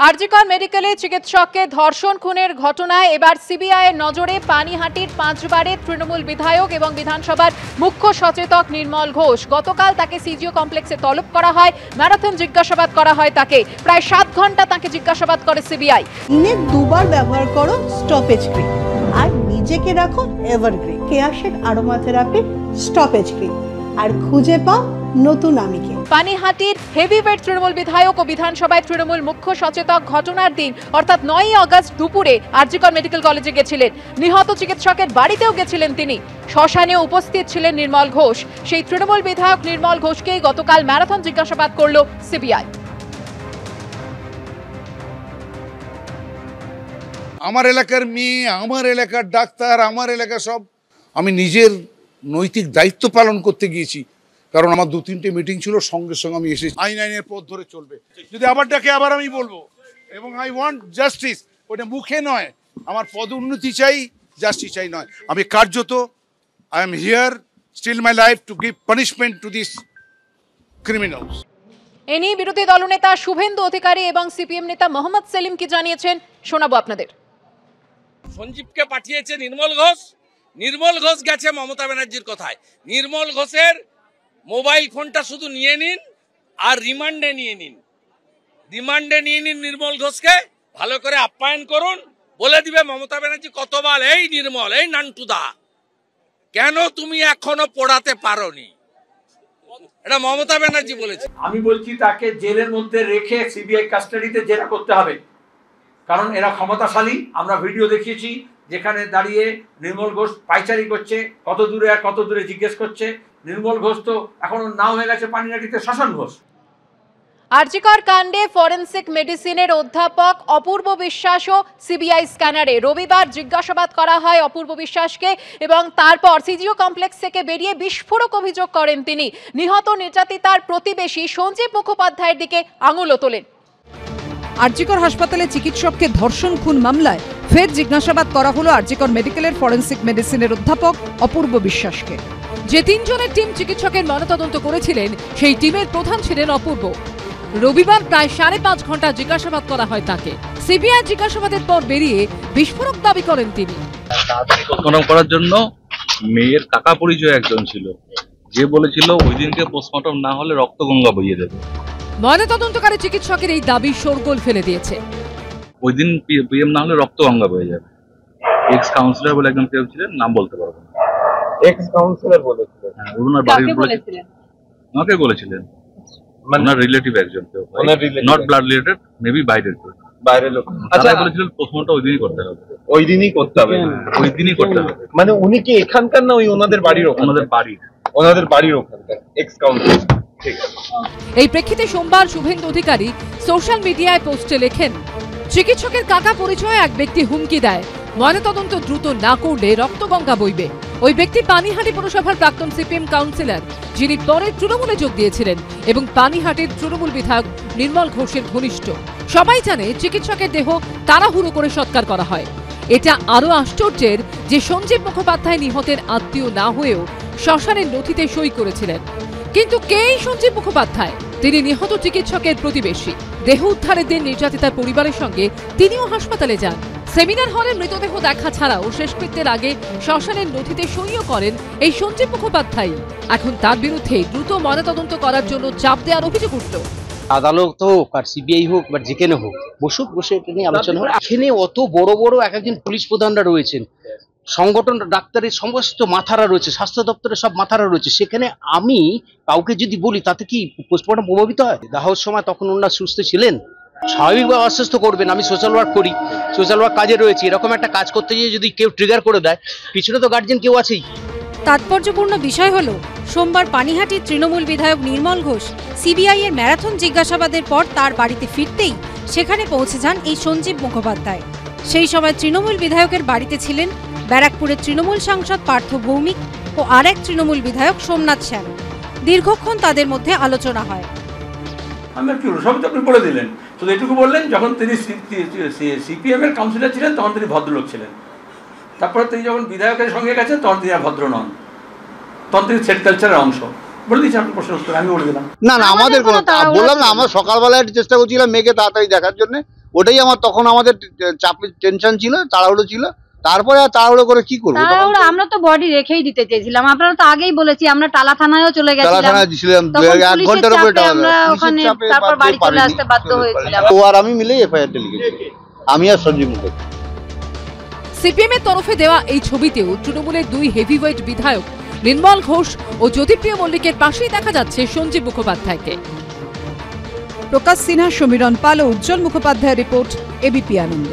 আরজিকর মেডিকেলে চিকিৎসককে ধর্ষণ খুনের ঘটনায় এবার সিবিআইয়ের নজরে পানিহাটির 5 বারের তৃণমূল বিধায়ক এবং বিধানসভার মুখ্য সচেতক নির্মল ঘোষ। গতকাল তাকে সিজিও কমপ্লেক্সে তলব করা হয়, ম্যারাথন জিজ্ঞাসাবাদ করা হয় তাকে। প্রায় 7 ঘন্টা তাকে জিজ্ঞাসাবাদ করে সিবিআই। দিনে 2 বার ব্যবহার করো স্টপেজ ক্রিম আর নিজেকে রাখো এভারগ্রিন কেয়াশের আরোমা থেরাপি স্টপেজ ক্রিম আর খুঁজে পাও নতুন আমিকে। পানিহাটির হেভিওয়েট তৃণমূল বিধায়ক ও বিধানসভায় তৃণমূল মুখ্য সচেতক ঘটনার দিন অর্থাৎ 9ই আগস্ট দুপুরে আরজিকর মেডিকেল কলেজে গেছিলেন। নিহত চিকিৎসকের বাড়িতেও গেছিলেন তিনি। শ্মশানে উপস্থিত ছিলেন নির্মল ঘোষ। সেই তৃণমূল বিধায়ক নির্মল ঘোষকেই গতকাল ম্যারাথন জিজ্ঞাসাবাদ করল সিবিআই। আমার এলাকার মেয়ে, আমার এলাকার ডাক্তার, আমার এলাকা সব আমি নিজের নৈতিক দায়িত্ব পালন করতে গিয়েছি। কারণ আমার 2-3টে মিটিং ছিল, সঙ্গে সঙ্গে আমি এসেছি। আইনের পথ ধরে চলবে। যদি আবার ডাকে আবার আমি বলবো। এবং আই ওয়ান্ট জাস্টিস। ওটা মুখে নয়, আমার পদোন্নতি চাই, জাস্টিস চাই নয়। আমি কার্যত I am here still my life to give punishment to this criminals. এ নিয়ে বিরোধী দলনেতা শুভেন্দু অধিকারী এবং সিপিএম নেতা মোহাম্মদ সেলিম কি জানিয়েছেন শোনাবো আপনাদের। সঞ্জীবকে পাঠিয়েছে নির্মল ঘোষ। নির্মল ঘোষ গেছে মমতা ব্যানার্জির কথায়। নির্মল ঘোষের মোবাইল ফোনটা শুধু নিয়ে নিন আর রিমান্ডে নিয়ে নিন। নির্মল ঘোষকে ভালো করে আপ্যায়ন করুন। বলে দিবে মমতা ব্যানার্জি কতবার, এই নির্মল, এই নান্টুদা, কেন তুমি এখনো পড়াতে পারোনি? এটা মমতা ব্যানার্জি বলেছে। আমি বলছি তাকে জেলের মধ্যে রেখে সিবিআই কাস্টাডিতে জেরা করতে হবে, কারণ এরা ক্ষমতাশালী। আমরা ভিডিও দেখিয়েছি যেখানে দাঁড়িয়ে নির্মল ঘোষ পাইচারি করছে, কত দূরে আর কত দূরে জিজ্ঞেস করছে। নির্মল ঘোষ তো এখন নাম হয়ে গেছে পানিহাটিতে শাসন ঘোষ। আরজিকর কাণ্ডে ফরেনসিক মেডিসিনের অধ্যাপক অপূর্ব বিশ্বাসও সিবিআই স্ক্যানারে। রবিবার জিজ্ঞাসাবাদ করা হয় অপূর্ব বিশ্বাসকে এবং তারপর সিজিও কমপ্লেক্স থেকে বেরিয়ে বিস্ফোরক অভিযোগ করেন তিনি। নিহত নির্যাতিতার প্রতিবেশী সঞ্জীব মুখোপাধ্যায়ের দিকে আঙুলও তোলেন। আরজিকর হাসপাতালে চিকিৎসককে ধর্ষণ খুন মামলায় ফের জিজ্ঞাসাবাদ করা হলো আরজিকর মেডিকেলের ফরেনসিক মেডিসিনের অধ্যাপক অপূর্ব বিশ্বাসকে। যে 3 জনের টিম চিকিৎসকের ময়নাতদন্ত করেছিলেন সেই টিমের প্রধান ছিলেন অপূর্ব। রবিবার প্রায় 5.5 ঘন্টা জিজ্ঞাসাবাদ করা হয় তাকে। সিবিআই জিজ্ঞাসাবাদের পর বেরিয়ে বিস্ফোরক দাবি করেন তিনি। পোস্টমর্টম করার জন্য মেয়ের কাকা পরিচয় একজন ছিল, যে বলেছিল ওই দিনকে পোস্টমর্টম না হলে রক্তগঙ্গা বইয়ে দেবে। ময়নাতদন্তকারী চিকিৎসকের এই দাবি শোরগোল ফেলে দিয়েছে। ওই দিন পিএম না হলে রক্তগঙ্গা বয়ে যাবে। এক্স কাউন্সিলর বলে একজন কেউ ছিলেন, নাম বলতে পারবো না। এক্স কাউন্সিলর বলেছিলেন? হ্যাঁ, ওনার বাড়ির বলেছিলেন, আমাকে বলেছিলেন। ওনার রিলেটিভ একজন কেউ, নট ব্লাড রিলেটেড, মেবি বাইরের কেউ, বাইরের লোক। আচ্ছা, বলেছিলেন পোস্টমর্টম ওই দিনই করতে হবে। ওই দিনই করতে হবে? ওই দিনই করতে হবে। মানে উনি কি এখানকার না ওই ওনাদের বাড়ির? ওনাদের বাড়ির ওখানকার এক্স কাউন্সিলর। ঠিক আছে। এই প্রেক্ষিতে সোমবার শুভেন্দু অধিকারী সোশ্যাল মিডিয়ায় পোস্টে লেখেন, চিকিৎসকের কাকা পরিচয়ে এক ব্যক্তি হুমকি দেয়, ময়নাতদন্ত দ্রুত না করলে রক্তগঙ্গা বইবে। ওই ব্যক্তি পানিহাটি পুরসভার প্রাক্তন সিপিএম কাউন্সিলর, যিনি পরে তৃণমূলে যোগ দিয়েছিলেন এবং পানিহাটির তৃণমূল বিধায়ক নির্মল ঘোষের ঘনিষ্ঠ। সবাই জানে চিকিৎসকের দেহ তাড়াহুড়ো করে সৎকার করা হয়। এটা আরো আশ্চর্যের যে সঞ্জীব মুখোপাধ্যায় নিহতের আত্মীয় না হয়েও শ্মশানের নথিতে সই করেছিলেন। কিন্তু কে এই সঞ্জীব মুখোপাধ্যায়? তিনি নিহত চিকিৎসকের প্রতিবেশী। দেহ উদ্ধারের দিন নির্যাতিতার পরিবারের সঙ্গে তিনিও হাসপাতালে যান। সেমিনার হলে মৃতদেহ দেখা ছাড়াও শেষকৃত্যের আগে শ্মশানের নথিতে সইও করেন এই সঞ্জীব মুখোপাধ্যায়। এখন তার বিরুদ্ধে দ্রুত ময়নাতদন্ত করার জন্য চাপ দেওয়ার অভিযোগ উঠল। আদালত হোক আর সিবিআই হোক বা যেখানে হোক, বসে এটা নিয়ে আলোচনা হোক। এখানে অত বড় বড় একজন পুলিশ প্রধানরা রয়েছেন, সংগঠন ডাক্তারের সমস্ত মাথারা রয়েছে, স্বাস্থ্য দপ্তরের সব মাথারা রয়েছে। সেখানে আমি কাউকে যদি বলি তাতে কি পোস্টমর্টম প্রভাবিত হয়? দাহর সময় তখন ওনারা সুস্থ ছিলেন, স্বাভাবিকভাবে আশ্বস্ত করবেন। আমি সোশ্যাল ওয়ার্ক করি, সোশ্যাল ওয়ার্ক কাজে রয়েছে। এরকম একটা কাজ করতে গিয়ে যদি কেউ ট্রিগার করে দেয়, পিছনে তো গার্জিয়ান কেউ আছেই। তাৎপর্যপূর্ণ বিষয় হলো, সোমবার পানিহাটির তৃণমূল বিধায়ক নির্মল ঘোষ সিবিআই এর ম্যারাথন জিজ্ঞাসাবাদের পর তার বাড়িতে ফিরতেই সেখানে পৌঁছে যান এই সঞ্জীব মুখোপাধ্যায়। সেই সময় তৃণমূল বিধায়কের বাড়িতে ছিলেন ব্যারাকপুরের তৃণমূল সাংসদ পার্থ ভৌমিক ও আরেক তৃণমূল বিধায়ক সোমনাথ শ্যাম। দীর্ঘক্ষণ তাদের মধ্যে আলোচনা হয়। আমরা কি সবই তো আপনি বলে দিলেন, শুধু এটুকু বললেন যখন তিনি সিপিএম এর কাউন্সিলর ছিলেন তখন তিনি ভদ্রলোক ছিলেন। তারপরে তিনি যখন বিধায়কের সঙ্গে গেছেন তখন তিনি আর ভদ্র নন, তখন তিনি সেট কালচারের অংশ। বলে দিচ্ছি আপনি প্রশ্নের উত্তর, আমি বলে দিলাম। না না আমাদের কোনো বললাম না, আমরা সকালবেলায় চেষ্টা করছিলাম মেয়েকে তাড়াতাড়ি দেখার জন্য, ওটাই আমার তখন আমাদের চাপে টেনশন ছিল, তাড়াহুড়ো ছিল, তারপরে আর তাড়াহুড়ো করে কি করবো। আমরা তো বডি রেখেই দিতে চেয়েছিলাম, আপনারা তো আগেই বলেছি, আমরা টালা থানায়ও চলে গেছিলাম, টালা থানায় দিছিলাম 1 ঘন্টার উপরে আমরা ওখানে তারপর বাড়ি চলে আসতে বাধ্য হয়েছিলাম। ও আর আমি মিলে এফআইআরটা লিখেছি, আমি আর সঞ্জীব মুখার্জি। সিপিএম এর তরফে দেওয়া এই ছবিতেও তৃণমূলের 2 হেভিওয়েট বিধায়ক নির্মল ঘোষ ও জ্যোতিপ্রিয় মল্লিকের পাশেই দেখা যাচ্ছে সঞ্জীব মুখোপাধ্যায়কে। প্রকাশ সিনহা, সমীরণ পাল ও উজ্জ্বল মুখোপাধ্যায়ের রিপোর্ট, এবিপি আনন্দ।